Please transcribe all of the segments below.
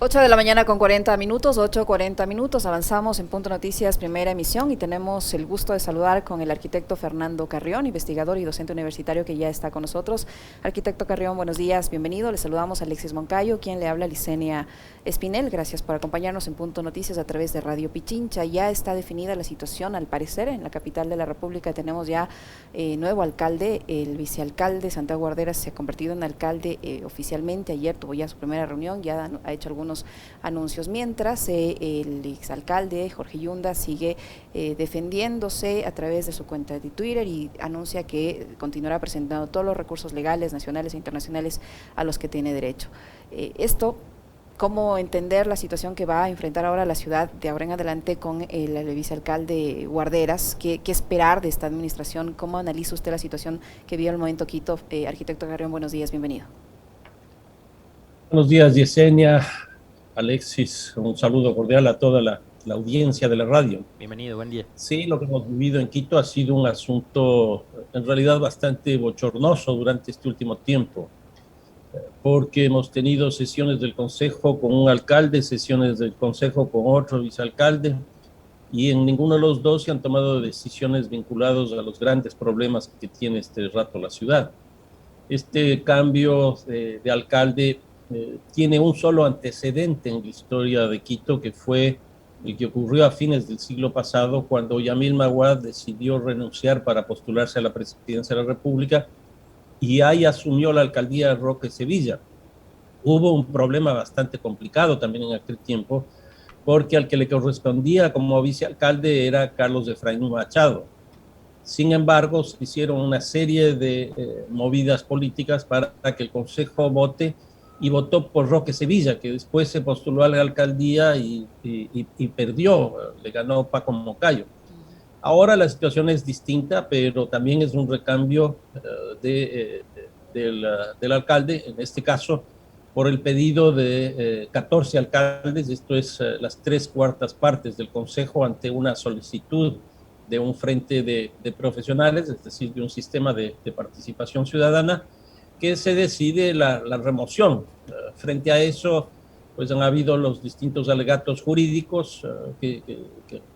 8 de la mañana con 40 minutos, 8:40 minutos, avanzamos en Punto Noticias, primera emisión, y tenemos el gusto de saludar con el arquitecto Fernando Carrión, investigador y docente universitario que ya está con nosotros. Arquitecto Carrión, buenos días, bienvenido. Le saludamos a Alexis Moncayo, quien le habla, Licenia Espinel. Gracias por acompañarnos en Punto Noticias a través de Radio Pichincha. Ya está definida la situación, al parecer, en la capital de la República. Tenemos ya nuevo alcalde, el vicealcalde Santiago Guarderas se ha convertido en alcalde oficialmente. Ayer tuvo ya su primera reunión, ya ha hecho algunos anuncios, mientras el exalcalde Jorge Yunda sigue defendiéndose a través de su cuenta de Twitter y anuncia que continuará presentando todos los recursos legales, nacionales e internacionales a los que tiene derecho. ¿Cómo entender la situación que va a enfrentar ahora la ciudad de ahora en adelante con el vicealcalde Guarderas? ¿Qué esperar de esta administración? ¿Cómo analiza usted la situación que vive al momento Quito? Arquitecto Carrión, buenos días, bienvenido. Buenos días, Yesenia, Alexis, un saludo cordial a toda la audiencia de la radio. Bienvenido, buen día. Sí, lo que hemos vivido en Quito ha sido un asunto en realidad bastante bochornoso durante este último tiempo, porque hemos tenido sesiones del Consejo con un alcalde, sesiones del Consejo con otro vicealcalde, y en ninguno de los dos se han tomado decisiones vinculadas a los grandes problemas que tiene este rato la ciudad. Este cambio de alcalde tiene un solo antecedente en la historia de Quito, que fue el que ocurrió a fines del siglo pasado, cuando Yamil Maguad decidió renunciar para postularse a la presidencia de la República y ahí asumió la alcaldía de Roque Sevilla. Hubo un problema bastante complicado también en aquel tiempo, porque al que le correspondía como vicealcalde era Carlos Efraín Machado. Sin embargo, se hicieron una serie de movidas políticas para que el Consejo vote, y votó por Roque Sevilla, que después se postuló a la alcaldía y perdió, le ganó Paco Moncayo. Ahora la situación es distinta, pero también es un recambio del alcalde, en este caso por el pedido de 14 alcaldes, esto es las 3/4 partes del Consejo, ante una solicitud de un frente de profesionales, es decir, de un sistema de participación ciudadana, que se decide la remoción. Frente a eso, pues han habido los distintos alegatos jurídicos que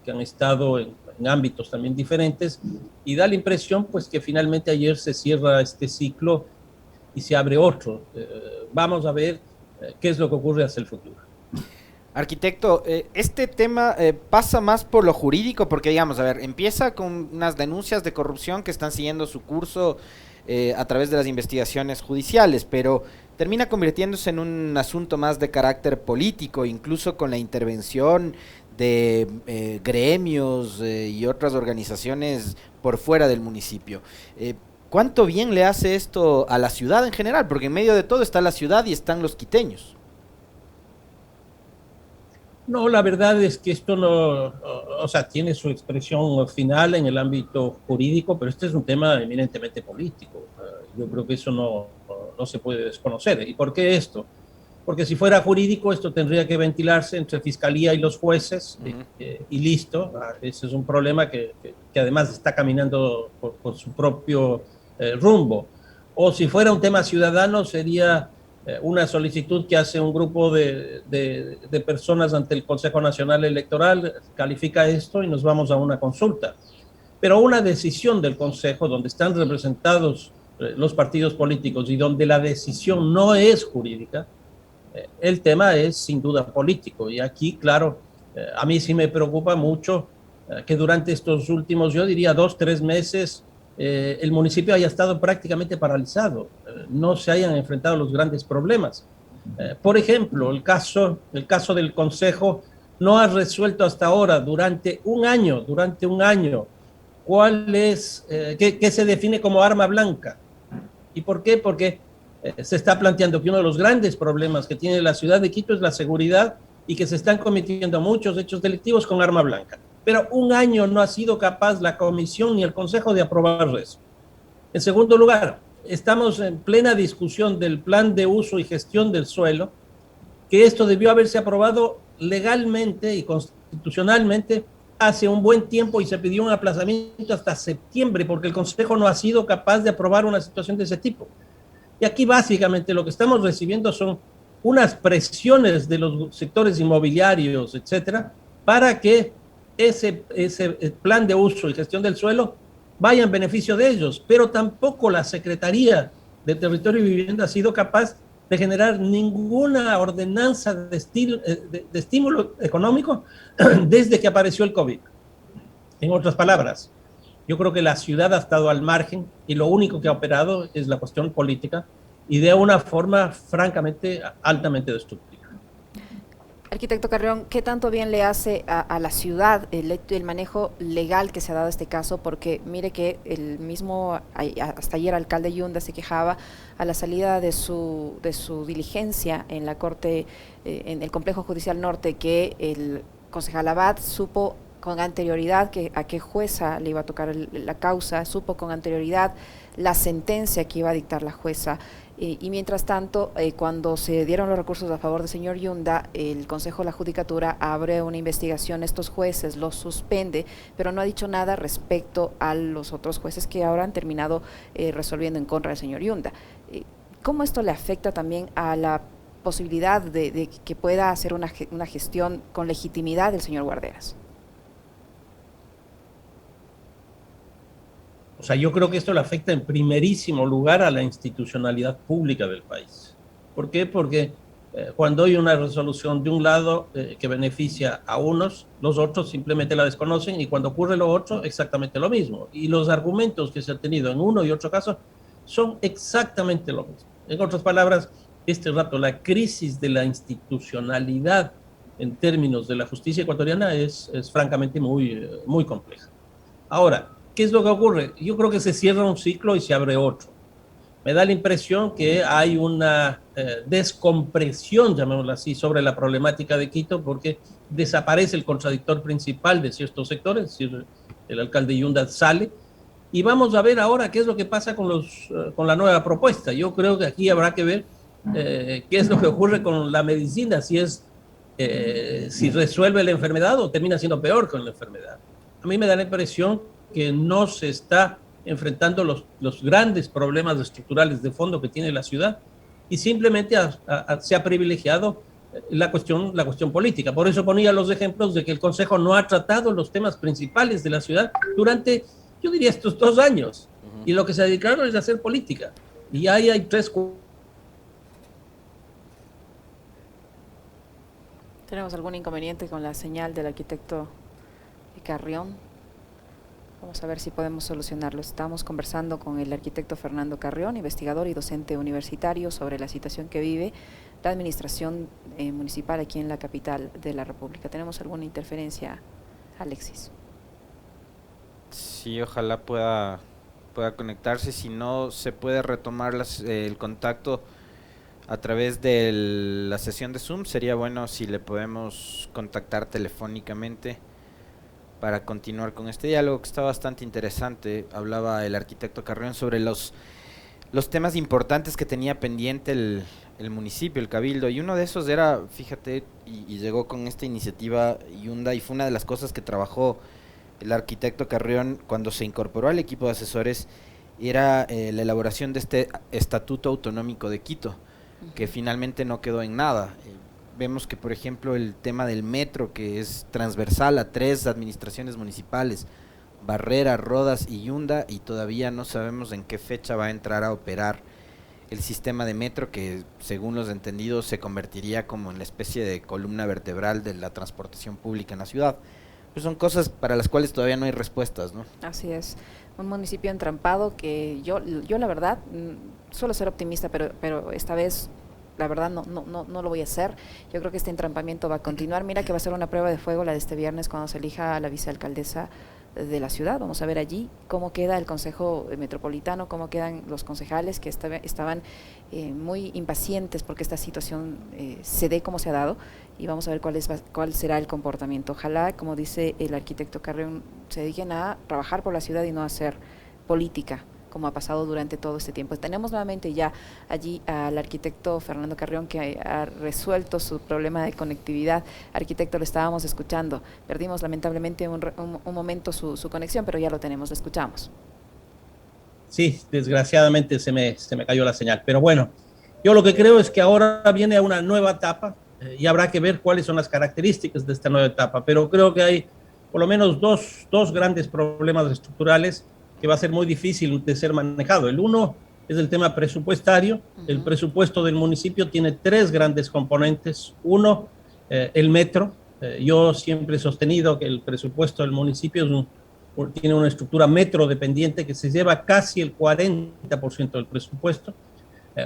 han estado en ámbitos también diferentes, y da la impresión pues que finalmente ayer se cierra este ciclo y se abre otro. Vamos a ver qué es lo que ocurre hacia el futuro. Arquitecto, este tema pasa más por lo jurídico, porque digamos, a ver, empieza con unas denuncias de corrupción que están siguiendo su curso a través de las investigaciones judiciales, pero termina convirtiéndose en un asunto más de carácter político, incluso con la intervención de gremios y otras organizaciones por fuera del municipio. ¿Cuánto bien le hace esto a la ciudad en general? Porque en medio de todo está la ciudad y están los quiteños. No, la verdad es que esto no, o sea, tiene su expresión final en el ámbito jurídico, pero este es un tema eminentemente político. Yo creo que eso no se puede desconocer. ¿Y por qué esto? Porque si fuera jurídico, esto tendría que ventilarse entre Fiscalía y los jueces, y listo. Ese es un problema que además está caminando por su propio rumbo. O si fuera un tema ciudadano, sería una solicitud que hace un grupo de personas ante el Consejo Nacional Electoral, califica esto y nos vamos a una consulta. Pero una decisión del Consejo, donde están representados los partidos políticos y donde la decisión no es jurídica, el tema es sin duda político. Y aquí, claro, a mí sí me preocupa mucho que durante estos últimos, yo diría 2-3 meses, el municipio haya estado prácticamente paralizado, no se hayan enfrentado los grandes problemas. Por ejemplo, el caso del Consejo no ha resuelto hasta ahora, durante un año, cuál es, qué se define como arma blanca. ¿Y por qué? Porque se está planteando que uno de los grandes problemas que tiene la ciudad de Quito es la seguridad, y que se están cometiendo muchos hechos delictivos con arma blanca. Pero un año no ha sido capaz la comisión ni el consejo de aprobar eso. En segundo lugar, estamos en plena discusión del plan de uso y gestión del suelo, que esto debió haberse aprobado legalmente y constitucionalmente hace un buen tiempo, y se pidió un aplazamiento hasta septiembre porque el consejo no ha sido capaz de aprobar una situación de ese tipo. Y aquí básicamente lo que estamos recibiendo son unas presiones de los sectores inmobiliarios, etcétera, para que ese plan de uso y gestión del suelo vaya en beneficio de ellos, pero tampoco la Secretaría de Territorio y Vivienda ha sido capaz de generar ninguna ordenanza de estímulo económico desde que apareció el COVID. En otras palabras, yo creo que la ciudad ha estado al margen y lo único que ha operado es la cuestión política y de una forma francamente altamente destructiva. Arquitecto Carrión, ¿qué tanto bien le hace a la ciudad el manejo legal que se ha dado a este caso? Porque mire que el mismo, hasta ayer, alcalde Yunda se quejaba a la salida de su diligencia en la Corte, en el Complejo Judicial Norte, que el concejal Abad supo con anterioridad a qué jueza le iba a tocar la causa, supo con anterioridad la sentencia que iba a dictar la jueza. Y mientras tanto, cuando se dieron los recursos a favor del señor Yunda, el Consejo de la Judicatura abre una investigación, estos jueces los suspende, pero no ha dicho nada respecto a los otros jueces que ahora han terminado resolviendo en contra del señor Yunda. ¿Cómo esto le afecta también a la posibilidad de que pueda hacer una gestión con legitimidad del señor Guarderas? O sea, yo creo que esto le afecta en primerísimo lugar a la institucionalidad pública del país. ¿Por qué? Porque cuando hay una resolución de un lado que beneficia a unos, los otros simplemente la desconocen, y cuando ocurre lo otro, exactamente lo mismo. Y los argumentos que se han tenido en uno y otro caso son exactamente lo mismo. En otras palabras, este rato la crisis de la institucionalidad en términos de la justicia ecuatoriana es francamente muy compleja. Ahora, ¿qué es lo que ocurre? Yo creo que se cierra un ciclo y se abre otro. Me da la impresión que hay una descompresión, llamémoslo así, sobre la problemática de Quito, porque desaparece el contradictor principal de ciertos sectores, es decir, el alcalde Yunda sale, y vamos a ver ahora qué es lo que pasa con la nueva propuesta. Yo creo que aquí habrá que ver qué es lo que ocurre con la medicina, si resuelve la enfermedad o termina siendo peor con la enfermedad. A mí me da la impresión que no se está enfrentando los grandes problemas estructurales de fondo que tiene la ciudad, y simplemente se ha privilegiado la cuestión política. Por eso ponía los ejemplos de que el Consejo no ha tratado los temas principales de la ciudad durante, yo diría, estos 2 años, y lo que se dedicaron es a hacer política. Y ahí hay 3. ¿Tenemos algún inconveniente con la señal del arquitecto Carrión? Vamos a ver si podemos solucionarlo. Estamos conversando con el arquitecto Fernando Carrión, investigador y docente universitario, sobre la situación que vive la administración municipal aquí en la capital de la República. ¿Tenemos alguna interferencia, Alexis? Sí, ojalá pueda conectarse. Si no, se puede retomar el contacto a través de la sesión de Zoom. Sería bueno si le podemos contactar telefónicamente para continuar con este diálogo, que está bastante interesante. Hablaba el arquitecto Carrión sobre los temas importantes que tenía pendiente el municipio, el cabildo, y uno de esos era, fíjate, y llegó con esta iniciativa Yunda, y fue una de las cosas que trabajó el arquitecto Carrión cuando se incorporó al equipo de asesores, era la elaboración de este Estatuto Autonómico de Quito, que finalmente no quedó en nada. Vemos que, por ejemplo, el tema del metro, que es transversal a 3 administraciones municipales, Barrera, Rodas y Yunda, y todavía no sabemos en qué fecha va a entrar a operar el sistema de metro, que según los entendidos se convertiría como en la especie de columna vertebral de la transportación pública en la ciudad. Pues son cosas para las cuales todavía no hay respuestas, ¿no? Así es, un municipio entrampado que yo la verdad suelo ser optimista, pero esta vez la verdad no lo voy a hacer. Yo creo que este entrampamiento va a continuar. Mira que va a ser una prueba de fuego la de este viernes cuando se elija a la vicealcaldesa de la ciudad. Vamos a ver allí cómo queda el Consejo Metropolitano, cómo quedan los concejales que estaban muy impacientes porque esta situación se dé como se ha dado, y vamos a ver cuál será el comportamiento. Ojalá, como dice el arquitecto Carrión, se dediquen a trabajar por la ciudad y no a hacer política, como ha pasado durante todo este tiempo. Tenemos nuevamente ya allí al arquitecto Fernando Carrión, que ha resuelto su problema de conectividad. Arquitecto, lo estábamos escuchando. Perdimos lamentablemente un momento su conexión, pero ya lo tenemos, lo escuchamos. Sí, desgraciadamente se me cayó la señal. Pero bueno, Yo lo que creo es que ahora viene una nueva etapa y habrá que ver cuáles son las características de esta nueva etapa, pero creo que hay por lo menos dos grandes problemas estructurales que va a ser muy difícil de ser manejado. El uno es el tema presupuestario. El presupuesto del municipio tiene tres grandes componentes. Uno, el metro. Yo siempre he sostenido que el presupuesto del municipio tiene una estructura metro dependiente que se lleva casi el 40% del presupuesto.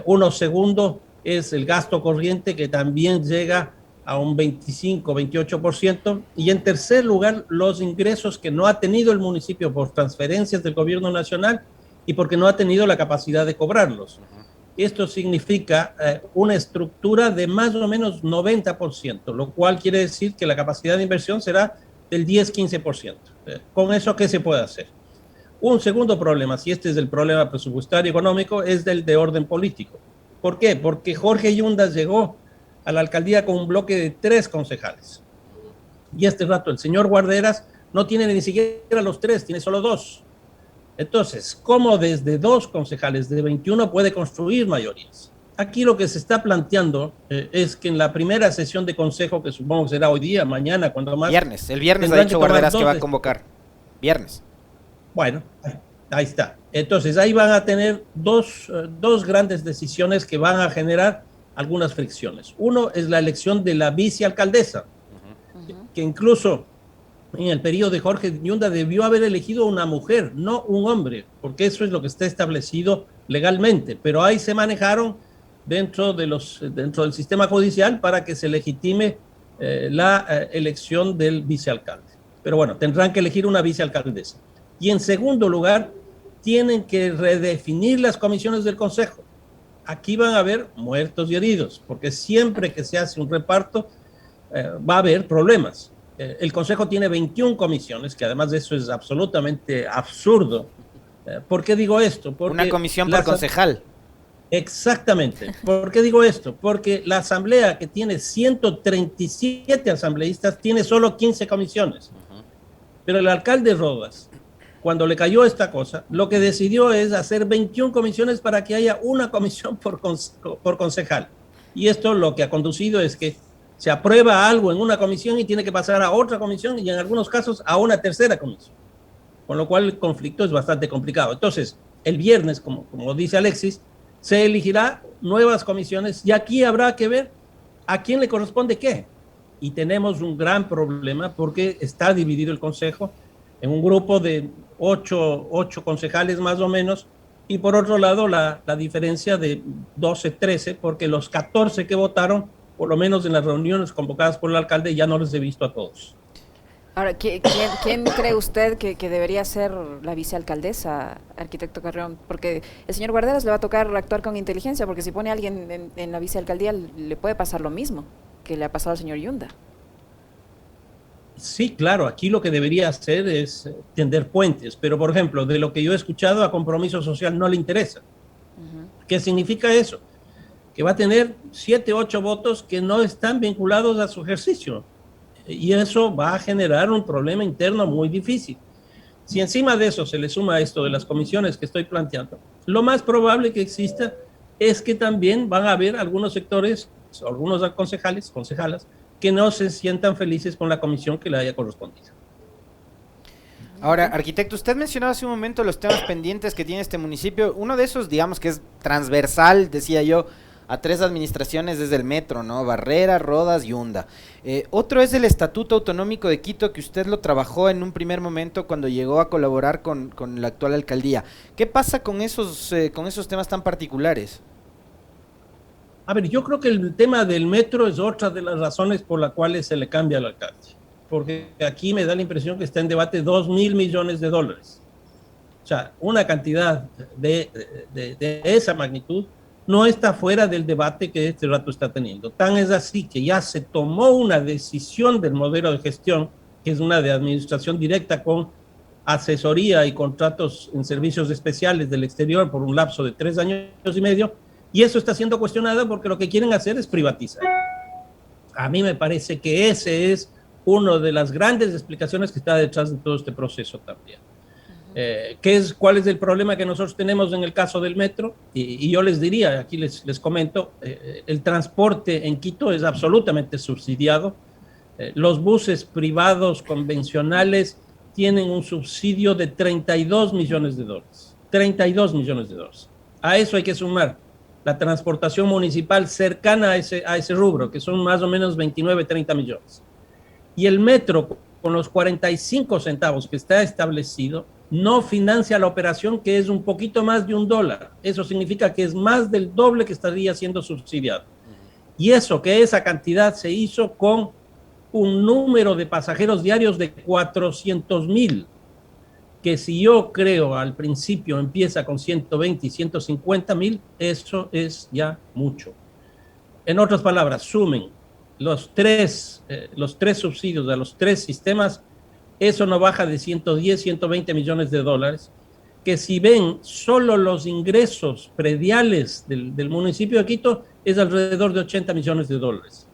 Uno segundo es el gasto corriente, que también llega a un 25-28%. Y en tercer lugar, los ingresos que no ha tenido el municipio por transferencias del gobierno nacional y porque no ha tenido la capacidad de cobrarlos. Esto significa una estructura de más o menos 90%, lo cual quiere decir que la capacidad de inversión será del 10-15%. ¿Con eso qué se puede hacer? Un segundo problema, si este es el problema presupuestario económico, es del de orden político. ¿Por qué? Porque Jorge Yundas llegó a la alcaldía con un bloque de 3 concejales. Y este rato el señor Guarderas no tiene ni siquiera los 3, tiene solo 2. Entonces, ¿cómo desde 2 concejales de 21 puede construir mayorías? Aquí lo que se está planteando es que en la primera sesión de consejo, que supongo que será hoy día, mañana, cuando más... El viernes ha dicho Guarderas que va a convocar. Viernes. Bueno, ahí está. Entonces, ahí van a tener dos grandes decisiones que van a generar algunas fricciones. Uno es la elección de la vicealcaldesa, que incluso en el periodo de Jorge Yunda debió haber elegido una mujer, no un hombre, porque eso es lo que está establecido legalmente, pero ahí se manejaron dentro del sistema judicial para que se legitime la elección del vicealcalde. Pero bueno, tendrán que elegir una vicealcaldesa. Y en segundo lugar, tienen que redefinir las comisiones del consejo. Aquí van a haber muertos y heridos, porque siempre que se hace un reparto va a haber problemas. El consejo tiene 21 comisiones, que además de eso es absolutamente absurdo. ¿Por qué digo esto? Porque una comisión por concejal. Exactamente. ¿Por qué digo esto? Porque la asamblea, que tiene 137 asambleístas, tiene solo 15 comisiones. Pero el alcalde Rodas, cuando le cayó esta cosa, lo que decidió es hacer 21 comisiones para que haya una comisión por concejal. Y esto lo que ha conducido es que se aprueba algo en una comisión y tiene que pasar a otra comisión y en algunos casos a una tercera comisión. Con lo cual el conflicto es bastante complicado. Entonces, el viernes, como dice Alexis, se elegirá nuevas comisiones y aquí habrá que ver a quién le corresponde qué. Y tenemos un gran problema porque está dividido el consejo en un grupo de 8 concejales más o menos, y por otro lado la diferencia de 12-13, porque los 14 que votaron, por lo menos en las reuniones convocadas por el alcalde, ya no les he visto a todos. Ahora, ¿quién cree usted que debería ser la vicealcaldesa, arquitecto Carrión? Porque el señor Guarderas le va a tocar actuar con inteligencia, porque si pone a alguien en la vicealcaldía le puede pasar lo mismo que le ha pasado al señor Yunda. Sí, claro, aquí lo que debería hacer es tender puentes, pero por ejemplo, de lo que yo he escuchado, a Compromiso Social no le interesa. ¿Qué significa eso? Que va a tener 7, 8 votos que no están vinculados a su ejercicio, y eso va a generar un problema interno muy difícil. Si encima de eso se le suma esto de las comisiones que estoy planteando, lo más probable que exista es que también van a haber algunos sectores, algunos concejales, concejalas, que no se sientan felices con la comisión que le haya correspondido. Ahora, arquitecto, usted mencionaba hace un momento los temas pendientes que tiene este municipio. Uno de esos, digamos que es transversal, decía yo, a 3 administraciones desde el metro, ¿no? Barrera, Rodas, Yunda. Otro es el Estatuto Autonómico de Quito, que usted lo trabajó en un primer momento cuando llegó a colaborar con la actual alcaldía. ¿Qué pasa con esos temas tan particulares? A ver, yo creo que el tema del metro es otra de las razones por las cuales se le cambia al alcalde, porque aquí me da la impresión que está en debate $2.000 millones. O sea, una cantidad de esa magnitud no está fuera del debate que este rato está teniendo. Tan es así que ya se tomó una decisión del modelo de gestión, que es una de administración directa con asesoría y contratos en servicios especiales del exterior por un lapso de 3 años y medio, y eso está siendo cuestionado porque lo que quieren hacer es privatizar. A mí me parece que ese es una de las grandes explicaciones que está detrás de todo este proceso también. ¿Cuál es el problema que nosotros tenemos en el caso del metro? Y yo les diría, aquí les comento, el transporte en Quito es absolutamente subsidiado. Los buses privados convencionales tienen un subsidio de 32 millones de dólares. 32 millones de dólares. A eso hay que sumar la transportación municipal cercana a ese rubro, que son más o menos 29, 30 millones. Y el metro, con los 45 centavos que está establecido, no financia la operación, que es un poquito más de $1. Eso significa que es más del doble que estaría siendo subsidiado. Y eso, que esa cantidad se hizo con un número de pasajeros diarios de 400,000, que si yo creo al principio empieza con 120 y 150,000, eso es ya mucho. En otras palabras, sumen los tres subsidios de los tres sistemas, eso no baja de 110, 120 millones de dólares, que si ven solo los ingresos prediales del municipio de Quito, es alrededor de 80 millones de dólares.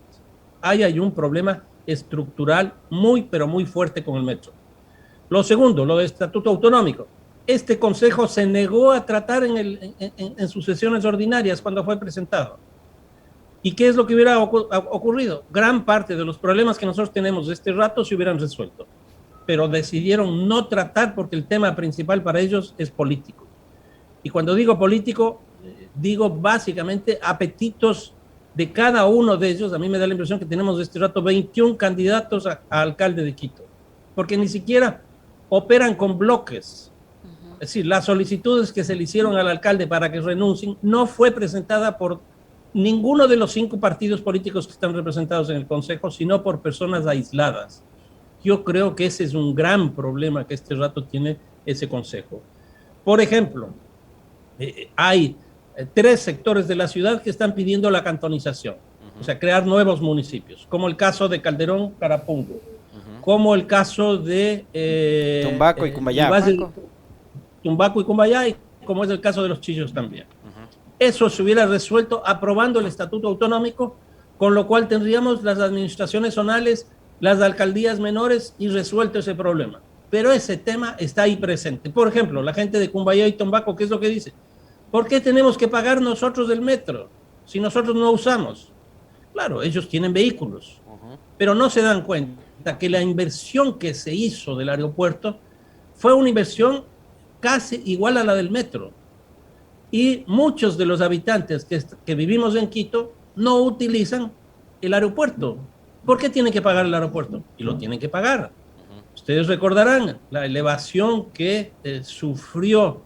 Ahí hay un problema estructural muy, pero muy fuerte con el metro. Lo segundo, lo del estatuto autonómico. Este consejo se negó a tratar en sus sesiones ordinarias cuando fue presentado. ¿Y qué es lo que hubiera ocurrido? Gran parte de los problemas que nosotros tenemos de este rato se hubieran resuelto, pero decidieron no tratar porque el tema principal para ellos es político. Y cuando digo político, digo básicamente apetitos de cada uno de ellos. A mí me da la impresión que tenemos de este rato 21 candidatos a alcalde de Quito, porque ni siquiera operan con bloques. Es decir, las solicitudes que se le hicieron al alcalde para que renuncien no fue presentada por ninguno de los 5 partidos políticos que están representados en el Consejo, sino por personas aisladas. Yo creo que ese es un gran problema que este rato tiene ese Consejo. Por ejemplo, hay 3 sectores de la ciudad que están pidiendo la cantonización, o sea, crear nuevos municipios, como el caso de Calderón, Carapungo, como el caso de Tumbaco y Cumbayá. Tumbaco y Cumbayá, y como es el caso de Los Chillos también. Eso se hubiera resuelto aprobando el estatuto autonómico, con lo cual tendríamos las administraciones zonales, las alcaldías menores y resuelto ese problema. Pero ese tema está ahí presente. Por ejemplo, la gente de Cumbayá y Tumbaco, ¿qué es lo que dice? ¿Por qué tenemos que pagar nosotros el metro si nosotros no usamos? Claro, ellos tienen vehículos, pero no se dan cuenta que la inversión que se hizo del aeropuerto fue una inversión casi igual a la del metro. Y muchos de los habitantes que vivimos en Quito no utilizan el aeropuerto. ¿Por qué tienen que pagar el aeropuerto? Y lo tienen que pagar. Ustedes recordarán la elevación que sufrió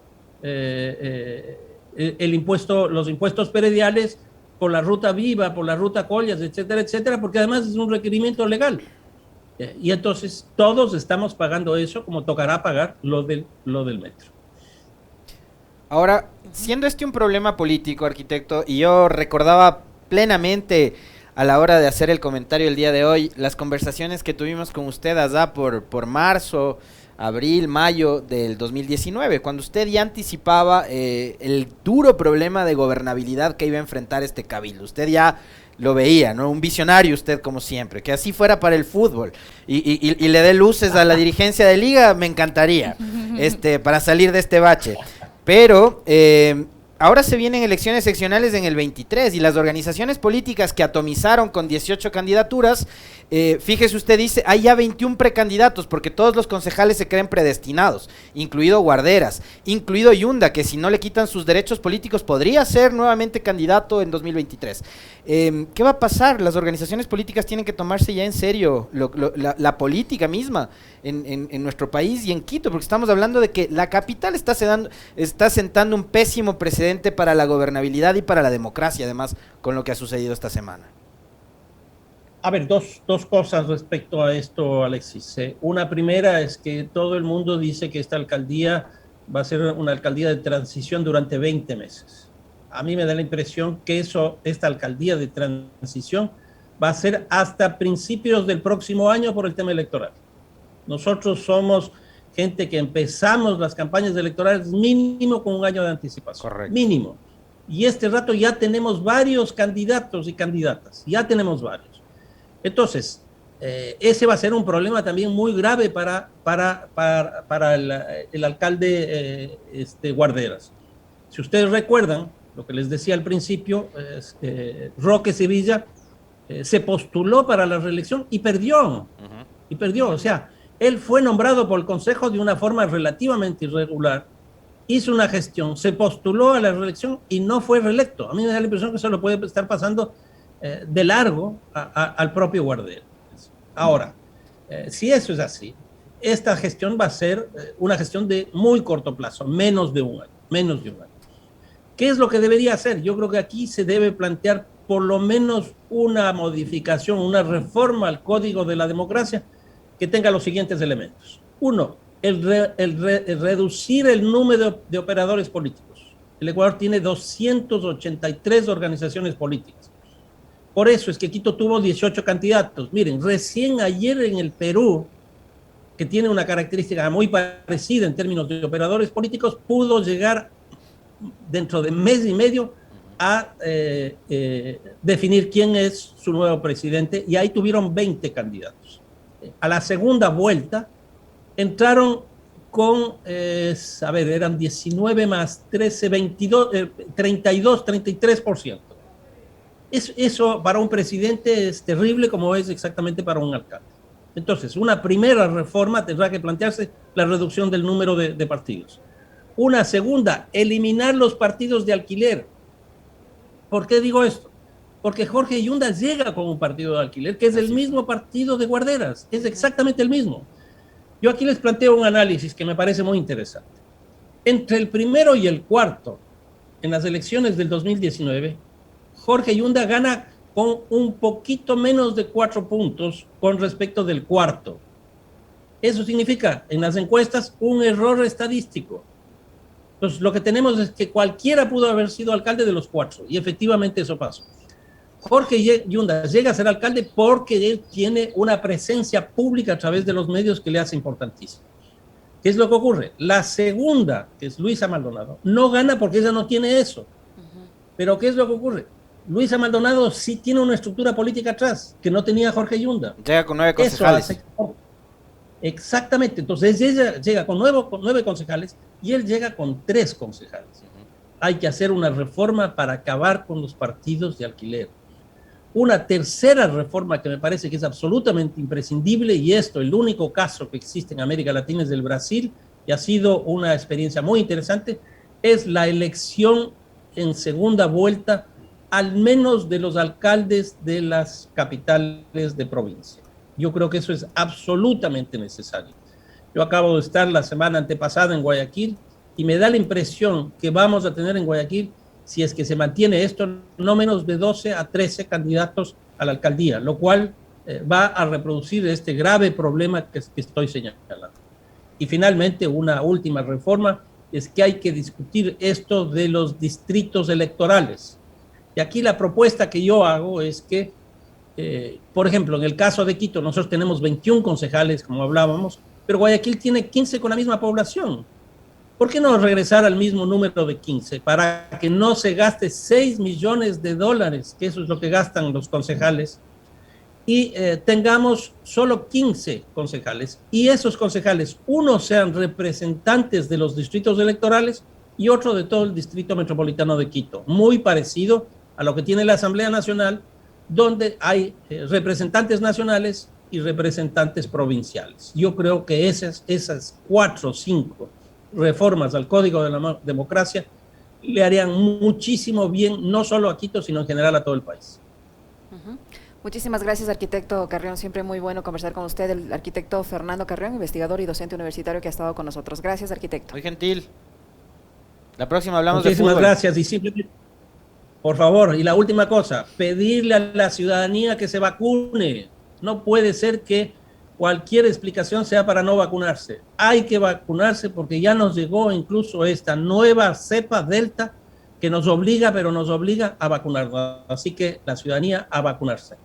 los impuestos prediales por la ruta Viva, por la ruta Collas, etcétera, etcétera, porque además es un requerimiento legal. Y entonces todos estamos pagando eso, como tocará pagar lo del metro. Ahora, siendo este un problema político, arquitecto, y yo recordaba plenamente a la hora de hacer el comentario el día de hoy, las conversaciones que tuvimos con usted allá por marzo, abril, mayo del 2019, cuando usted ya anticipaba el duro problema de gobernabilidad que iba a enfrentar este cabildo. Usted ya lo veía, ¿no? Un visionario usted, como siempre, que así fuera para el fútbol y le dé luces a la dirigencia de liga, me encantaría, para salir de este bache. Pero ahora se vienen elecciones seccionales en el 23 y las organizaciones políticas que atomizaron con 18 candidaturas, fíjese usted, dice, hay ya 21 precandidatos porque todos los concejales se creen predestinados, incluido Guarderas, incluido Yunda, que si no le quitan sus derechos políticos podría ser nuevamente candidato en 2023. ¿Qué va a pasar? Las organizaciones políticas tienen que tomarse ya en serio la política misma en nuestro país y en Quito, porque estamos hablando de que la capital está sentando un pésimo precedente para la gobernabilidad y para la democracia, además, con lo que ha sucedido esta semana. A ver, dos cosas respecto a esto, Alexis. Una primera es que todo el mundo dice que esta alcaldía va a ser una alcaldía de transición durante 20 meses. A mí me da la impresión que esta alcaldía de transición va a ser hasta principios del próximo año por el tema electoral. Nosotros somos gente que empezamos las campañas electorales mínimo con un año de anticipación. Correcto. Mínimo. Y este rato ya tenemos varios candidatos y candidatas. Ya tenemos varios. Entonces, ese va a ser un problema también muy grave para el alcalde Guarderas. Si ustedes recuerdan, lo que les decía al principio, Roque Sevilla se postuló para la reelección y perdió. Y perdió. O sea, él fue nombrado por el Consejo de una forma relativamente irregular, hizo una gestión, se postuló a la reelección y no fue reelecto. A mí me da la impresión que eso lo puede estar pasando de largo al propio Guarderas. Ahora, si eso es así, esta gestión va a ser una gestión de muy corto plazo, menos de un año. ¿Qué es lo que debería hacer? Yo creo que aquí se debe plantear por lo menos una modificación, una reforma al Código de la Democracia que tenga los siguientes elementos. Uno, el reducir el número de operadores políticos. El Ecuador tiene 283 organizaciones políticas. Por eso es que Quito tuvo 18 candidatos. Miren, recién ayer en el Perú, que tiene una característica muy parecida en términos de operadores políticos, pudo llegar dentro de mes y medio a definir quién es su nuevo presidente, y ahí tuvieron 20 candidatos. A la segunda vuelta entraron con, eran 19 más 13, 22, 32, 33%. Eso para un presidente es terrible, como es exactamente para un alcalde. Entonces, una primera reforma tendrá que plantearse la reducción del número de partidos. Una segunda, eliminar los partidos de alquiler. ¿Por qué digo esto? Porque Jorge Yunda llega con un partido de alquiler que es el mismo partido de Guarderas, es exactamente el mismo. Yo aquí les planteo un análisis que me parece muy interesante. Entre el primero y el cuarto, en las elecciones del 2019, Jorge Yunda gana con un poquito menos de 4 puntos con respecto del cuarto. Eso significa, en las encuestas, un error estadístico. Entonces, lo que tenemos es que cualquiera pudo haber sido alcalde de los 4, y efectivamente eso pasó. Jorge Yunda llega a ser alcalde porque él tiene una presencia pública a través de los medios que le hace importantísimo. ¿Qué es lo que ocurre? La segunda, que es Luisa Maldonado, no gana porque ella no tiene eso. Pero ¿qué es lo que ocurre? Luisa Maldonado sí tiene una estructura política atrás, que no tenía Jorge Yunda. Llega con 9 concejales. Exactamente, entonces ella llega con 9 concejales y él llega con 3 concejales. Hay que hacer una reforma para acabar con los partidos de alquiler. Una tercera reforma que me parece que es absolutamente imprescindible, y esto, el único caso que existe en América Latina es del Brasil, y ha sido una experiencia muy interesante, es la elección en segunda vuelta, al menos de los alcaldes de las capitales de provincia. Yo creo que eso es absolutamente necesario. Yo acabo de estar la semana antepasada en Guayaquil y me da la impresión que vamos a tener en Guayaquil, si es que se mantiene esto, no menos de 12 a 13 candidatos a la alcaldía, lo cual va a reproducir este grave problema que estoy señalando. Y finalmente, una última reforma es que hay que discutir esto de los distritos electorales. Y aquí la propuesta que yo hago es que, por ejemplo, en el caso de Quito, nosotros tenemos 21 concejales, como hablábamos, pero Guayaquil tiene 15 con la misma población. ¿Por qué no regresar al mismo número de 15 para que no se gaste $6 millones, que eso es lo que gastan los concejales, y tengamos solo 15 concejales, y esos concejales, unos sean representantes de los distritos electorales y otro de todo el distrito metropolitano de Quito, muy parecido a lo que tiene la Asamblea Nacional, donde hay representantes nacionales y representantes provinciales. Yo creo que esas 4 o 5 reformas al Código de la Democracia le harían muchísimo bien, no solo a Quito, sino en general a todo el país. Muchísimas gracias, arquitecto Carrión. Siempre muy bueno conversar con usted, el arquitecto Fernando Carrión, investigador y docente universitario que ha estado con nosotros. Gracias, arquitecto. Muy gentil. La próxima hablamos de fútbol. Muchísimas gracias, y simplemente, por favor, y la última cosa, pedirle a la ciudadanía que se vacune. No puede ser que cualquier explicación sea para no vacunarse. Hay que vacunarse porque ya nos llegó incluso esta nueva cepa Delta que nos obliga, pero nos obliga a vacunarnos. Así que la ciudadanía a vacunarse.